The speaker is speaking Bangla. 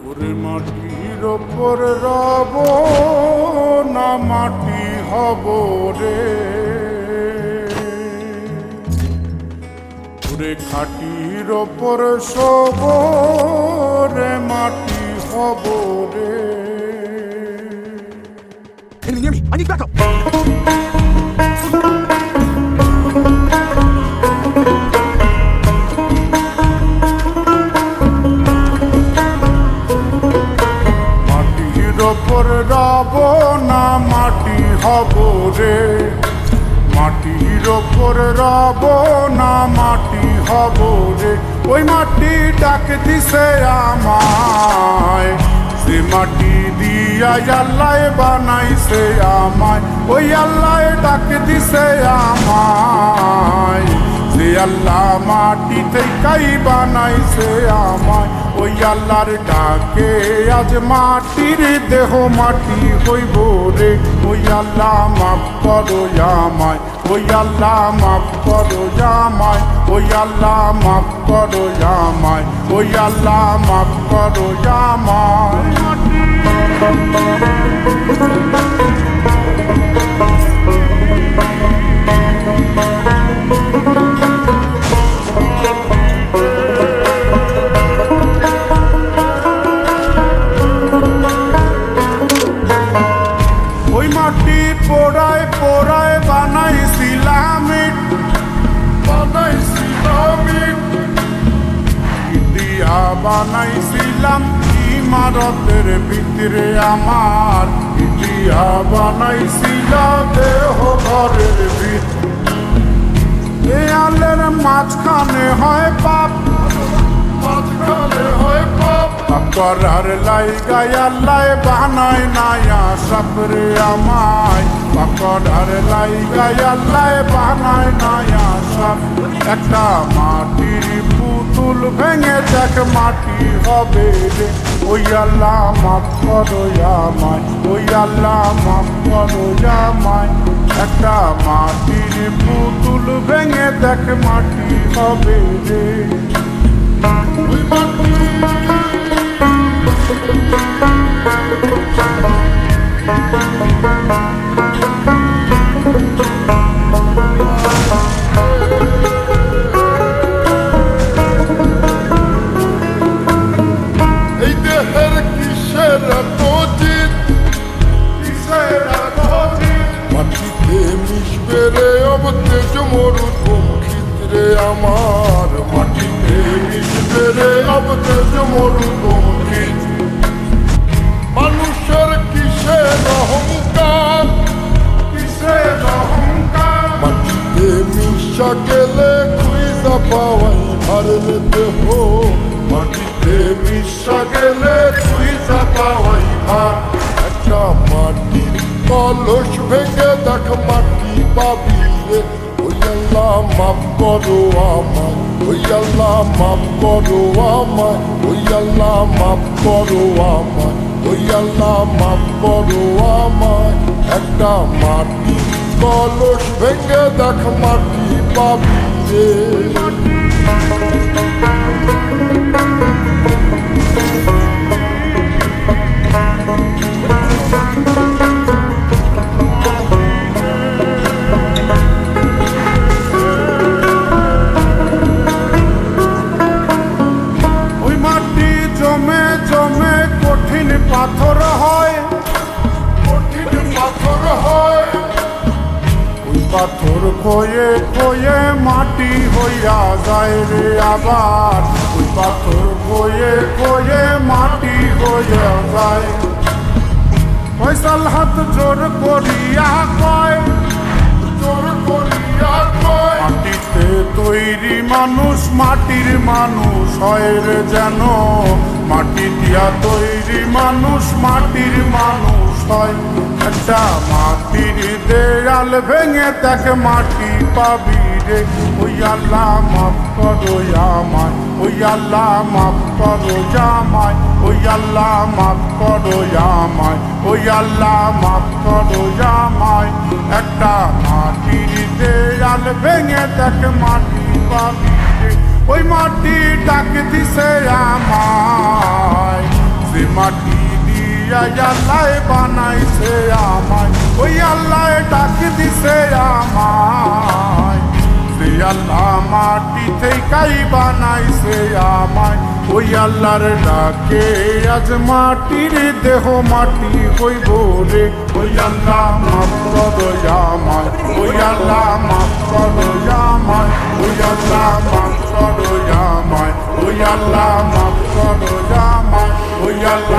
ওরে মাটির ওপর রব না মাটি হব রে, ওরে খাটির ওপর শোব রে মাটি হব রে। Enemy near me! I need backup! মাটির ওপর রব না মাটি হব রে, মাটির ওপর রব না মাটি হব রে। ওই মাটি ডাক দিছে আমায়, সে মাটি দিয়া আল্লাহ বানাইছে আমায়। ওই আল্লাহ ডাক দিছে আমায়, সে আল্লাহ মাটি থেকেই বানাইছে আমায়। ওই আল্লাহর ডাকে আজ মাটির দেহ মাটি হইব রে। ওই আল্লাহ মাফ করো আমায়, ওই আল্লাহ মাফ করো আমায়, ওই আল্লাহ মাফ করো আমায়, ওই আল্লাহ মাফ করো আমায়। ওই মাটি পোড়ায় পোড়ায় বানাইছিলাম ইট, বানাইছিলাম ইট দিয়া বানাইছিলাম ইমারতের ভিতরে আমার, দিয়া বানাইছিলাম দেহ ঘরের ভিতরে। দেয়ালের মাঝখানে হয় পাপ, মাঝখানে হয় পাপ, করার লাইগাই আল্লাহ বানায় নায়া সাপরে আমায়। করার লাইগাই আল্লাহ বানায় নায়া সাপ। একটা মাটির পুতুল ভেঙে দেখ মাটি হবে রে। ওই আল্লাহ মাফ করো আমায়, ওই আল্লাহ মাফ করো আমায়। একটা মাটির পুতুল ভেঙে দেখ মাটি হবে রে। ওই মাটি এই দেহের কিসের নজির, কিসের নজির মাটিতে মিশবে রে অবতেজ মরুভূম ক্ষেত্রে আমার। মাটিতে মিশবে রে অবতেজ মরুভূম ক্ষেত্রে। মানুষের কিসের অহংকার, কিসের অহংকার মাটিতে মিশা গেলে খুঁজা পাওয়াই ভারের দেহ। মাটিতে মিশা গেলে খুঁজা পাওয়াই ভার। একটা মাটির কলস ভেঙে দেখ মাটি পাবি রে। ওই আল্লাহ মাফ করো আমায়, ওই আল্লাহ মাফ করো আমায়, ওই আল্লাহ মাফ করো আমায়, ওই আল্লাহ মাফ করো আমায়। একটা মাটি কলস ভেঙে দেখ মাটি পাবি রে। ওই মাটি জমে জমে কঠিন পাথর হয়, কঠিন পাথর হয়। ওই পাথর খয়ে খয়ে মাটি হইয়া যায় রে আবার। ওই পাথর খয়ে খয়ে মাটি হইয়া যায়। ফয়সাল হাত জোর করিয়া কয়, জোর করিয়া কয় মাটিতে তৈরি মানুষ মাটির মানুষ হয় রে যেন। মাটি দিয়া তৈরি মানুষ মাটির মানুষ হয়। একটা মাটির দেয়াল ভেঙে দেখ মাটি পাবি রে। ওই আল্লাহ মাফ করো আমায়, ওই আল্লাহ মাফ করো আমায়, ওই আল্লাহ মাফ করো আমায়, ওই আল্লাহ মাফ করো আমায়। একটা মাটির দেয়াল ভেঙে দেখ মাটি পাবি রে। ওই মাটি ডাক দিছে আমায়, যে মাটি দিয়া আল্লাহ বানাইছে আমায়, ওই আল্লাহ ডাক দিছে আমায়। যে আল্লাহ মাটি থেকেই বানাইছে আমায়, ওই আল্লাহর ডাকে আজ মাটির দেহ মাটি হইব রে। ওই আল্লাহ মাফ করো আমায়, ওই আল্লাহ মাফ করো আমায়, ওই আল্লাহ মাফ করো আমায়, ওই আল্লাহ মাফ করো আমায়, ওই আল্লাহ